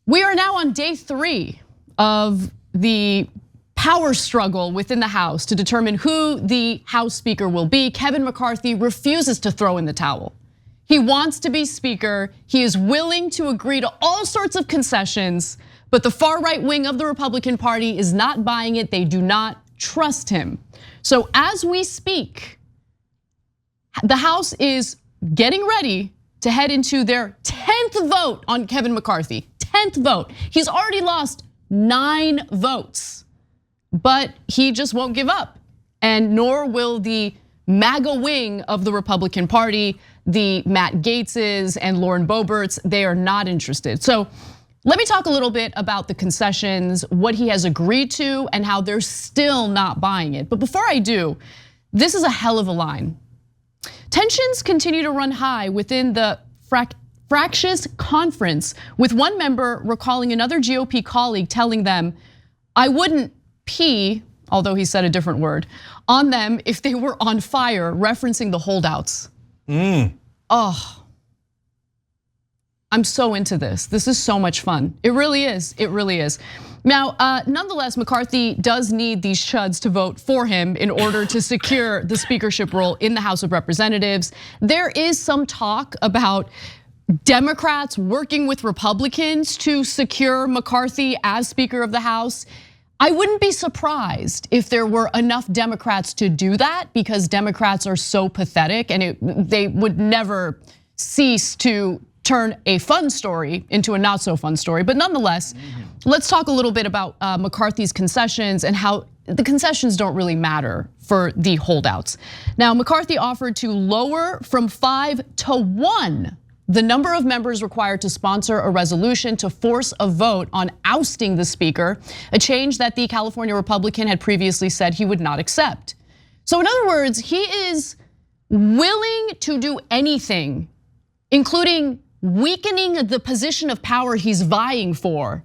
We are now on day 3 of the power struggle within the House to determine who the House Speaker will be. Kevin McCarthy refuses to throw in the towel. He wants to be Speaker. He is willing to agree to all sorts of concessions, but the far right wing of the Republican Party is not buying it. They do not trust him. So as we speak, the House is getting ready to head into their 10th vote on Kevin McCarthy. 10th vote. He's already lost 9 votes, but he just won't give up. And nor will the MAGA wing of the Republican Party, the Matt Gaetzes and Lauren Boeberts. They are not interested. So let me talk a little bit about the concessions, what he has agreed to, and how they're still not buying it. But before I do, this is a hell of a line. Tensions continue to run high within the fractious conference, with one member recalling another GOP colleague telling them, "I wouldn't pee," although he said a different word, "on them if they were on fire," referencing the holdouts. Oh, I'm so into this. This is so much fun. It really is, it really is. Now, nonetheless, McCarthy does need these chuds to vote for him in order to secure the speakership role in the House of Representatives. There is some talk about Democrats working with Republicans to secure McCarthy as Speaker of the House. I wouldn't be surprised if there were enough Democrats to do that, because Democrats are so pathetic and they would never cease to turn a fun story into a not so fun story. But nonetheless, let's talk a little bit about McCarthy's concessions and how the concessions don't really matter for the holdouts. Now, McCarthy offered to lower from 5 to 1 the number of members required to sponsor a resolution to force a vote on ousting the Speaker, a change that the California Republican had previously said he would not accept. So in other words, he is willing to do anything, including weakening the position of power he's vying for,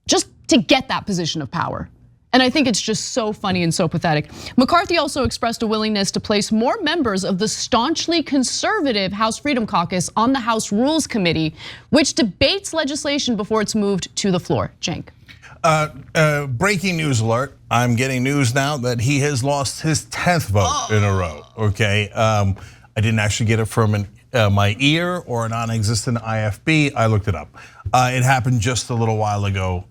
just to get that position of power. And I think it's just so funny and so pathetic. McCarthy also expressed a willingness to place more members of the staunchly conservative House Freedom Caucus on the House Rules Committee, which debates legislation before it's moved to the floor. Cenk. Breaking news alert. I'm getting news now that he has lost his 10th vote in a row, okay? I didn't actually get it from my ear or a non-existent IFB. I looked it up. It happened just a little while ago.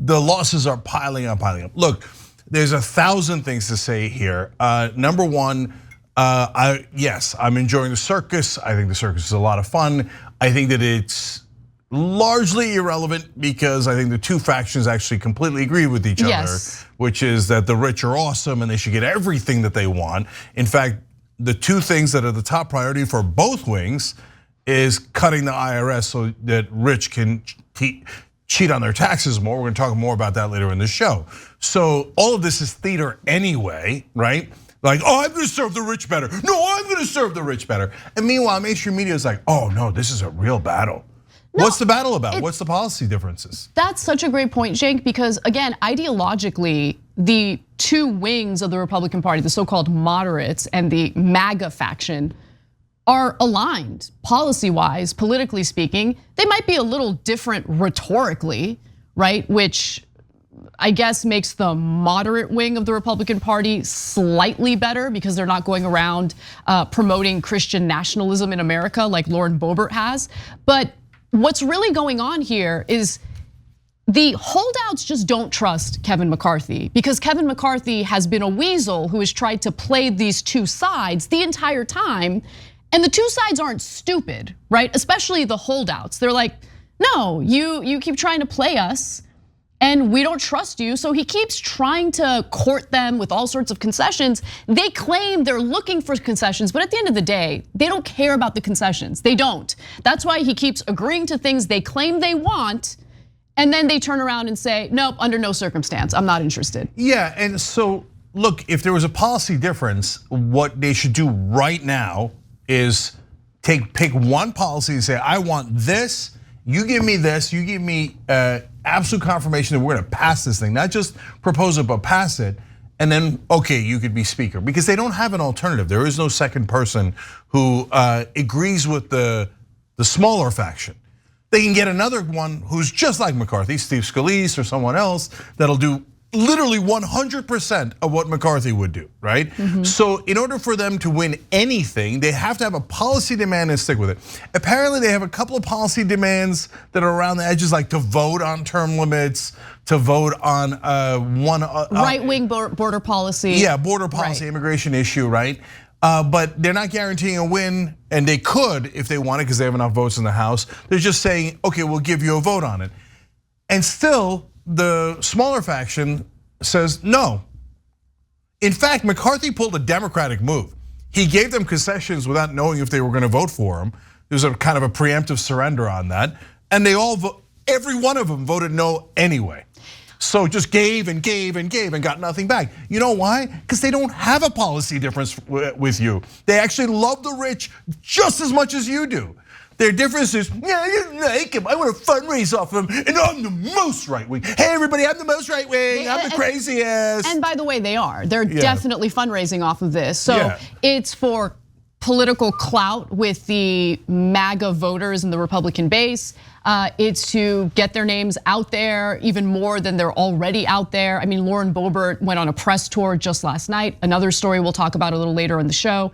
The losses are piling up, piling up. Look, there's 1,000 things to say here. Number one, yes, I'm enjoying the circus. I think the circus is a lot of fun. I think that it's largely irrelevant because I think the two factions actually completely agree with each other, which is that the rich are awesome and they should get everything that they want. In fact, the two things that are the top priority for both wings is cutting the IRS so that rich can cheat on their taxes more. We're gonna talk more about that later in the show. So all of this is theater anyway, right? Like, oh, I'm gonna serve the rich better. No, I'm gonna serve the rich better. And meanwhile, mainstream media is like, oh no, this is a real battle. No, what's the battle about? What's the policy differences? That's such a great point, Cenk, because again, ideologically, the two wings of the Republican Party, the so-called moderates and the MAGA faction, are aligned policy-wise, politically speaking. They might be a little different rhetorically, right? Which I guess makes the moderate wing of the Republican Party slightly better because they're not going around promoting Christian nationalism in America like Lauren Boebert has. But what's really going on here is the holdouts just don't trust Kevin McCarthy, because Kevin McCarthy has been a weasel who has tried to play these two sides the entire time. And the two sides aren't stupid, right? Especially the holdouts. They're like, no, you keep trying to play us and we don't trust you. So he keeps trying to court them with all sorts of concessions. They claim they're looking for concessions, but at the end of the day, they don't care about the concessions. They don't. That's why he keeps agreeing to things they claim they want, and then they turn around and say, nope, under no circumstance, I'm not interested. Yeah, and so look, if there was a policy difference, what they should do right now is pick one policy and say, I want this, you give me this, you give me absolute confirmation that we're gonna pass this thing, not just propose it, but pass it, and then, okay, you could be Speaker. Because they don't have an alternative. There is no second person who agrees with the smaller faction. They can get another one who's just like McCarthy, Steve Scalise or someone else, that'll do literally 100% of what McCarthy would do, right? So in order for them to win anything, they have to have a policy demand and stick with it. Apparently they have a couple of policy demands that are around the edges, like to vote on term limits, to vote on right-wing border policy. Yeah, border policy, immigration issue, right? But they're not guaranteeing a win, and they could if they wanted because they have enough votes in the House. They're just saying, okay, we'll give you a vote on it. And still, the smaller faction says no. In fact, McCarthy pulled a Democratic move. He gave them concessions without knowing if they were going to vote for him. There was a kind of a preemptive surrender on that. And they all, every one of them voted no anyway. So just gave and gave and gave and got nothing back. You know why? Because they don't have a policy difference with you. They actually love the rich just as much as you do. Their difference is, yeah, I like him. I want to fundraise off him, and I'm the most right wing. Hey, everybody, I'm the most right wing. I'm the craziest. And by the way, they are. They're definitely fundraising off of this. So it's for political clout with the MAGA voters in the Republican base. It's to get their names out there even more than they're already out there. I mean, Lauren Boebert went on a press tour just last night. Another story we'll talk about a little later in the show.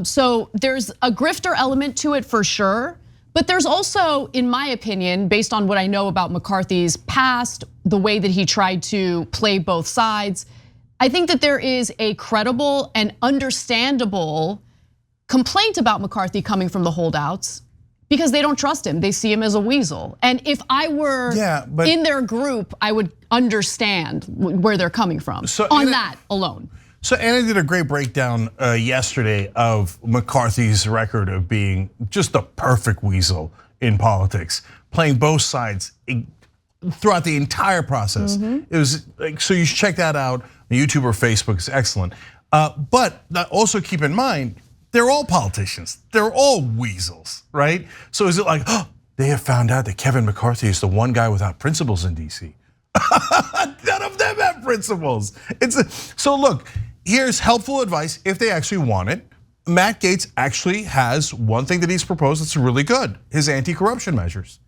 So there's a grifter element to it for sure. But there's also, in my opinion, based on what I know about McCarthy's past, the way that he tried to play both sides, I think that there is a credible and understandable complaint about McCarthy coming from the holdouts because they don't trust him. They see him as a weasel. And if I were in their group, I would understand where they're coming from on that alone. So Anna did a great breakdown yesterday of McCarthy's record of being just a perfect weasel in politics, playing both sides throughout the entire process. It was like, so you should check that out on YouTube or Facebook. It's excellent. But also keep in mind, they're all politicians. They're all weasels, right? So is it like, oh, they have found out that Kevin McCarthy is the one guy without principles in DC? None of them have principles. So look, here's helpful advice if they actually want it. Matt Gaetz actually has one thing that he's proposed that's really good, his anti-corruption measures.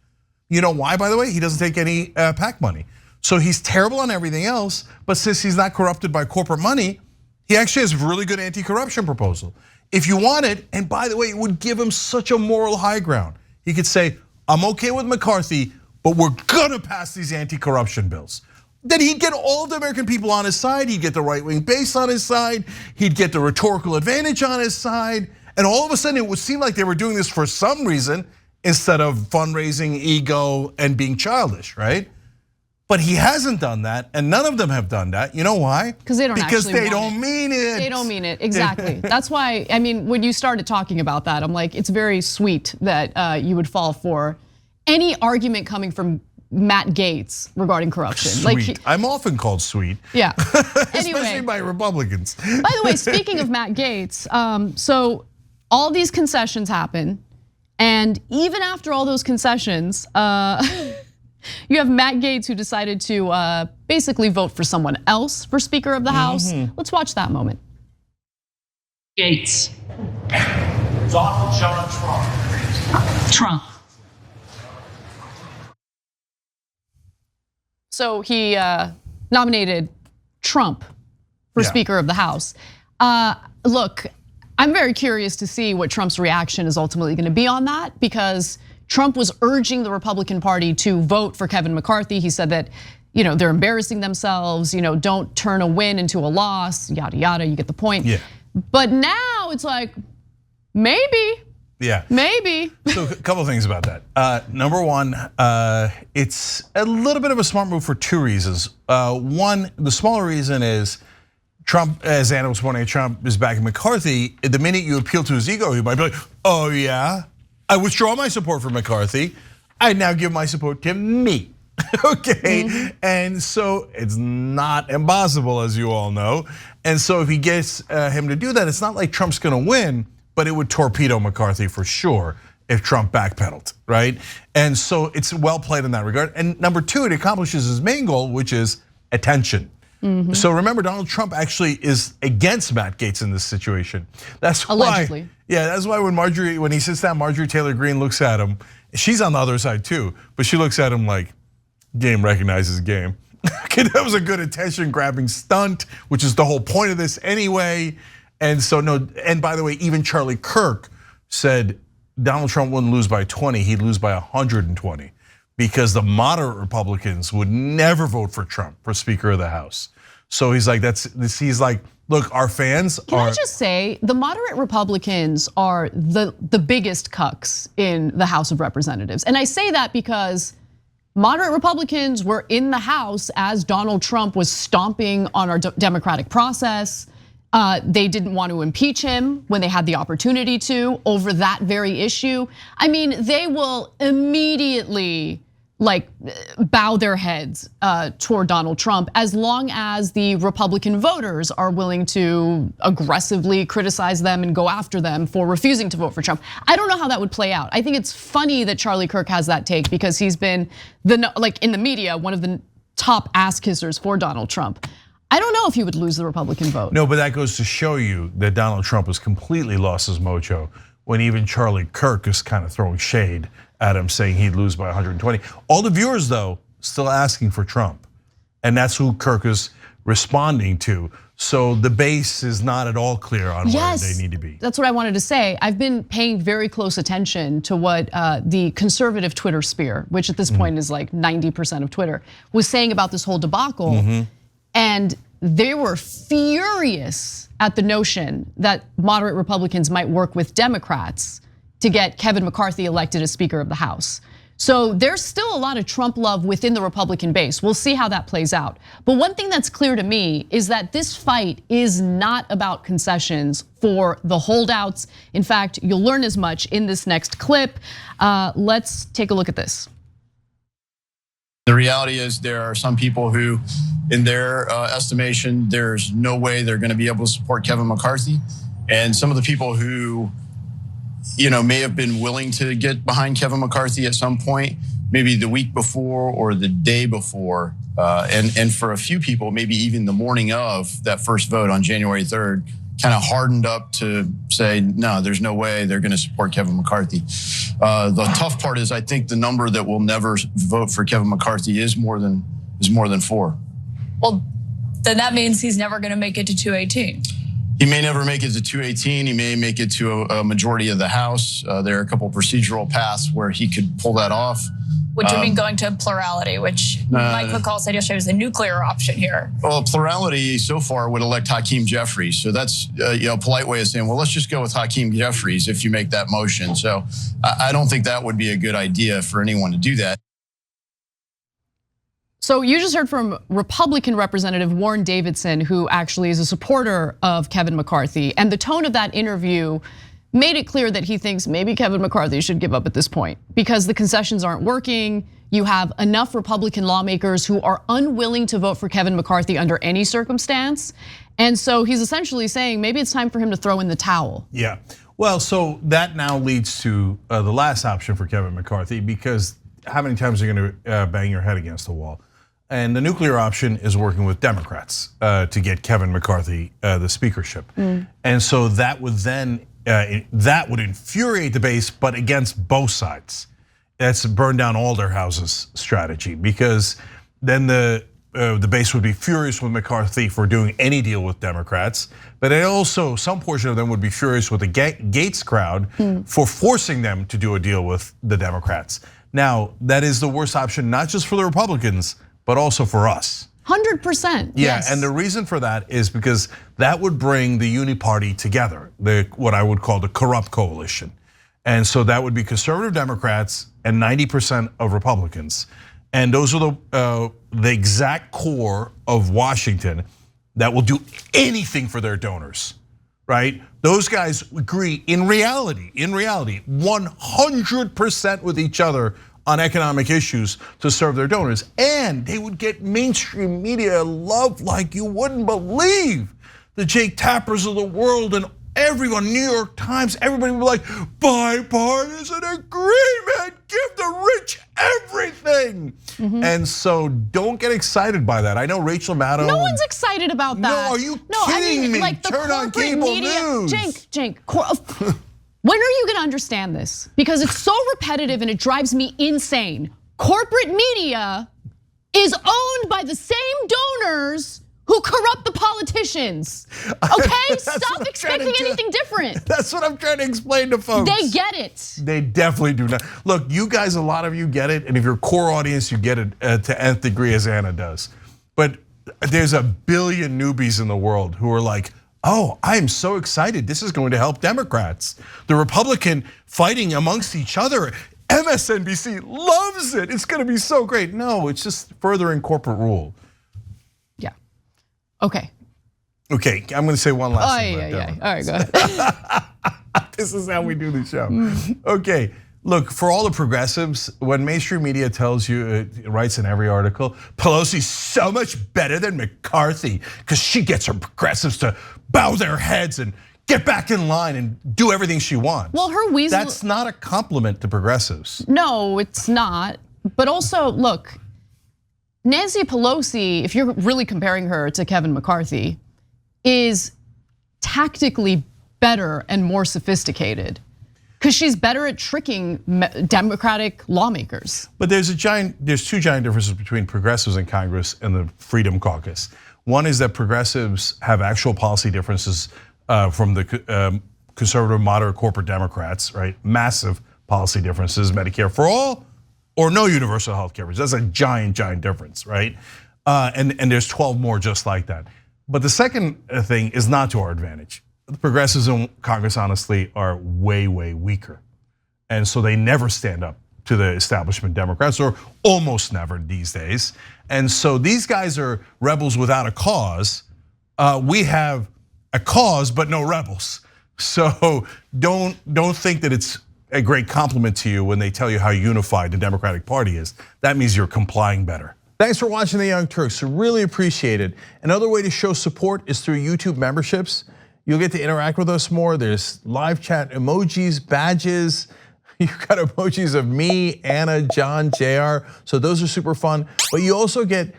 You know why, by the way? He doesn't take any PAC money. So he's terrible on everything else, but since he's not corrupted by corporate money, he actually has a really good anti-corruption proposal. If you want it, and by the way, it would give him such a moral high ground. He could say, I'm okay with McCarthy, but we're gonna pass these anti-corruption bills. Then he'd get all of the American people on his side, he'd get the right-wing base on his side, he'd get the rhetorical advantage on his side, and all of a sudden it would seem like they were doing this for some reason instead of fundraising, ego, and being childish, right? But he hasn't done that, and none of them have done that. You know why? Because they don't actually mean it. They don't mean it, exactly. That's why, I mean, when you started talking about that, I'm like, it's very sweet that you would fall for any argument coming from Matt Gaetz regarding corruption. Sweet. I'm often called sweet. Yeah. Especially by Republicans. By the way, speaking of Matt Gaetz, so all these concessions happen, and even after all those concessions, you have Matt Gaetz who decided to basically vote for someone else for Speaker of the House. Let's watch that moment. Gaetz. Donald John Trump. Trump. So he nominated Trump for Speaker of the House. Look, I'm very curious to see what Trump's reaction is ultimately gonna be on that, because Trump was urging the Republican Party to vote for Kevin McCarthy. He said that they're embarrassing themselves, don't turn a win into a loss, yada, yada, you get the point. Yeah. But now it's like, maybe. Yeah. Maybe. So a couple of things about that. Number one, it's a little bit of a smart move for two reasons. One, the smaller reason is Trump, as Anna was pointing out, Trump is backing McCarthy. The minute you appeal to his ego, he might be like, oh yeah, I withdraw my support for McCarthy. I now give my support to me. Okay, and so it's not impossible, as you all know. And so if he gets him to do that, it's not like Trump's gonna win, but it would torpedo McCarthy for sure if Trump backpedaled, right? And so it's well played in that regard. And number two, it accomplishes his main goal, which is attention. So remember, Donald Trump actually is against Matt Gaetz in this situation. That's why. Allegedly. Yeah, that's why when he sits down, Marjorie Taylor Greene looks at him She's on the other side too, but she looks at him like, game recognizes game. Okay, that was a good attention grabbing stunt, which is the whole point of this anyway. And so no, and by the way, even Charlie Kirk said Donald Trump wouldn't lose by 20, he'd lose by 120, because the moderate Republicans would never vote for Trump for Speaker of the House. So he's like, he's like, look, our fans Can I just say, the moderate Republicans are the biggest cucks in the House of Representatives. And I say that because moderate Republicans were in the House as Donald Trump was stomping on our democratic process. They didn't want to impeach him when they had the opportunity to over that very issue. I mean, they will immediately bow their heads toward Donald Trump as long as the Republican voters are willing to aggressively criticize them and go after them for refusing to vote for Trump. I don't know how that would play out. I think it's funny that Charlie Kirk has that take because he's been in the media one of the top ass kissers for Donald Trump. I don't know if he would lose the Republican vote. No, but that goes to show you that Donald Trump has completely lost his mojo when even Charlie Kirk is kind of throwing shade at him, saying he'd lose by 120. All the viewers, though, still asking for Trump. And that's who Kirk is responding to. So the base is not at all clear on where they need to be. That's what I wanted to say. I've been paying very close attention to what the conservative Twitter sphere, which at this point is like 90% of Twitter, was saying about this whole debacle. And they were furious at the notion that moderate Republicans might work with Democrats to get Kevin McCarthy elected as Speaker of the House. So there's still a lot of Trump love within the Republican base. We'll see how that plays out. But one thing that's clear to me is that this fight is not about concessions for the holdouts. In fact, you'll learn as much in this next clip. Let's take a look at this. The reality is there are some people who, in their estimation, there's no way they're going to be able to support Kevin McCarthy. And some of the people who may have been willing to get behind Kevin McCarthy at some point, maybe the week before or the day before. And for a few people, maybe even the morning of that first vote on January 3rd, kind of hardened up to say, no, there's no way they're going to support Kevin McCarthy. The tough part is I think the number that will never vote for Kevin McCarthy is more than 4. Well, then that means he's never going to make it to 218. He may never make it to 218. He may make it to a majority of the House. There are a couple procedural paths where he could pull that off. Which would mean going to plurality, which Mike McCall said yesterday was a nuclear option here. Well, plurality so far would elect Hakeem Jeffries. So that's a polite way of saying, well, let's just go with Hakeem Jeffries if you make that motion. So I don't think that would be a good idea for anyone to do that. So you just heard from Republican Representative Warren Davidson, who actually is a supporter of Kevin McCarthy. And the tone of that interview made it clear that he thinks maybe Kevin McCarthy should give up at this point because the concessions aren't working. You have enough Republican lawmakers who are unwilling to vote for Kevin McCarthy under any circumstance. And so he's essentially saying maybe it's time for him to throw in the towel. Yeah, well, so that now leads to the last option for Kevin McCarthy, because how many times are you gonna bang your head against the wall? And the nuclear option is working with Democrats to get Kevin McCarthy the speakership. And so that would then, that would infuriate the base, but against both sides. That's a burn down all their houses strategy, because then the base would be furious with McCarthy for doing any deal with Democrats, but also some portion of them would be furious with the Gates crowd for forcing them to do a deal with the Democrats. Now, that is the worst option, not just for the Republicans, but also for us. 100%. Yeah, yes. and the reason for that is because that would bring the Uniparty together, what I would call the corrupt coalition. And so that would be conservative Democrats and 90% of Republicans. And those are the exact core of Washington that will do anything for their donors, right? Those guys agree in reality, 100% with each other on economic issues to serve their donors. And they would get mainstream media love like you wouldn't believe. The Jake Tappers of the world and everyone, New York Times, everybody would be like, bipartisan agreement, give the rich everything. And so don't get excited by that. I know Rachel Maddow. No one's excited about that. No, are you kidding me? Like the Turn on corporate cable media, news. Cenk, When are you gonna understand this? Because it's so repetitive and it drives me insane. Corporate media is owned by the same donors who corrupt the politicians. Okay, stop expecting anything different. That's what I'm trying to explain to folks. They get it. They definitely do not. Look, you guys, a lot of you get it, and if you're core audience, you get it to nth degree as Anna does. But there's a billion newbies in the world who are like, oh, I am so excited. This is going to help Democrats. The Republican fighting amongst each other. MSNBC loves it. It's going to be so great. No, it's just furthering corporate rule. Yeah. Okay. Okay, I'm going to say one last thing. All right, go ahead. This is how we do the show. Okay, look, for all the progressives, when mainstream media tells you, writes in every article, Pelosi's so much better than McCarthy because she gets her progressives to bow their heads and get back in line and do everything she wants. Well, her weasel. That's not a compliment to progressives. No, it's not. But also, look, Nancy Pelosi, if you're really comparing her to Kevin McCarthy, is tactically better and more sophisticated because she's better at tricking Democratic lawmakers. But there's two giant differences between progressives in Congress and the Freedom Caucus. One is that progressives have actual policy differences from the conservative, moderate, corporate Democrats, right? Massive policy differences, Medicare for all or no universal health coverage. That's a giant difference, right? And there's 12 more just like that. But the second thing is not to our advantage. The progressives in Congress, honestly, are way weaker. And so they never stand up to the establishment Democrats, or almost never these days. And so these guys are rebels without a cause. We have a cause, but no rebels. So don't think that it's a great compliment to you when they tell you how unified the Democratic Party is. That means you're complying better. Thanks for watching the Young Turks, really appreciate it. Another way to show support is through YouTube memberships. You'll get to interact with us more. There's live chat emojis, badges. You've got emojis of me, Anna, John, JR. So those are super fun. But you also get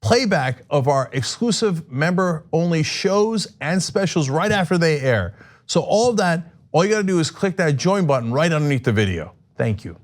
playback of our exclusive member-only shows and specials right after they air. So all of that, all you gotta do is click that join button right underneath the video. Thank you.